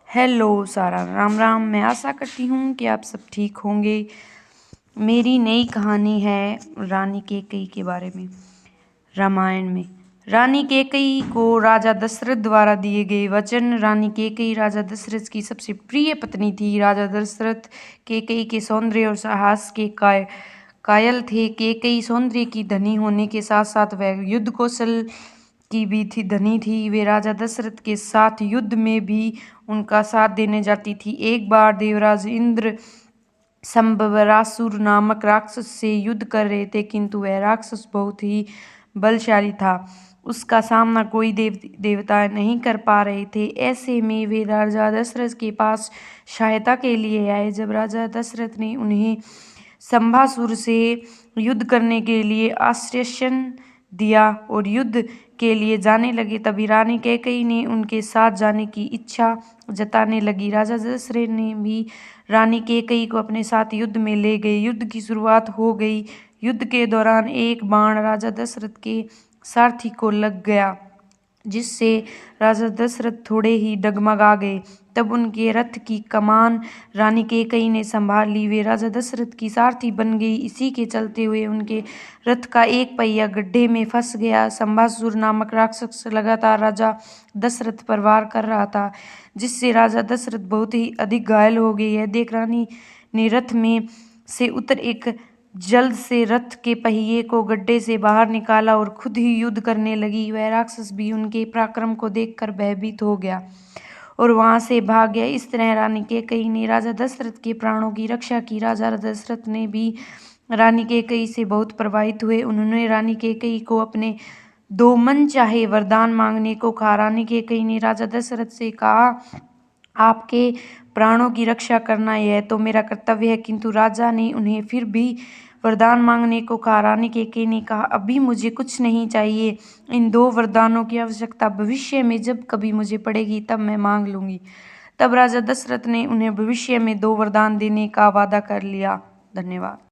Hello सारा, राम राम। मैं आशा करती हूँ कि आप सब ठीक होंगे। मेरी नई कहानी है रानी कैकेयी के बारे में। रामायण में रानी कैकेयी को राजा दशरथ द्वारा दिए गए वचन। रानी कैकेयी राजा दशरथ की सबसे प्रिय पत्नी थी। राजा दशरथ कैकेयी के सौंदर्य और साहस के कायल थे। कैकेयी सौंदर्य की धनी होने के साथ साथ वह युद्ध कौशल की भी धनी थी। वे राजा दशरथ के साथ युद्ध में भी उनका साथ देने जाती थी। एक बार देवराज इंद्र संबरासुर नामक राक्षस से युद्ध कर रहे थे, किंतु वह राक्षस बहुत ही बलशाली था। उसका सामना कोई देवता नहीं कर पा रहे थे। ऐसे में वे राजा दशरथ के पास सहायता के लिए आए। जब राजा दशरथ ने उन्हें संबासुर से युद्ध करने के लिए आश्वासन दिया और युद्ध के लिए जाने लगे, तभी रानी कैकेयी ने उनके साथ जाने की इच्छा जताने लगी। राजा दशरथ ने भी रानी कैकेयी को अपने साथ युद्ध में ले गए। युद्ध की शुरुआत हो गई। युद्ध के दौरान एक बाण राजा दशरथ के सारथी को लग गया, जिससे राजा दशरथ थोड़े ही डगमगा गए। तब उनके रथ की कमान रानी कैकेयी ने संभाल ली। वे राजा दशरथ की सारथी बन गई। इसी के चलते हुए उनके रथ का एक पहिया गड्ढे में फंस गया। संबासुर नामक राक्षस लगातार राजा दशरथ पर वार कर रहा था, जिससे राजा दशरथ बहुत ही अधिक घायल हो गए। यह देख रानी ने रथ में से उतर एक जल्द से रथ के पहिए को गड्ढे से बाहर निकाला और खुद ही युद्ध करने लगी। वह राक्षस भी उनके पराक्रम को देखकर भयभीत हो गया और वहां से भाग गया। इस तरह रानी कैकेयी ने राजा दशरथ के प्राणों की रक्षा की। राजा दशरथ ने भी रानी कैकेयी से बहुत प्रभावित हुए। उन्होंने रानी कैकेयी को अपने 2 मनचाहे वरदान मांगने को कहा। रानी कैकेयी ने राजा दशरथ से कहा, आपके प्राणों की रक्षा करना यह तो मेरा कर्तव्य है। किंतु राजा ने उन्हें फिर भी वरदान मांगने को कहा। रानी कैकेयी ने कहा, अभी मुझे कुछ नहीं चाहिए। इन 2 वरदानों की आवश्यकता भविष्य में जब कभी मुझे पड़ेगी तब मैं मांग लूंगी। तब राजा दशरथ ने उन्हें भविष्य में 2 वरदान देने का वादा कर लिया। धन्यवाद।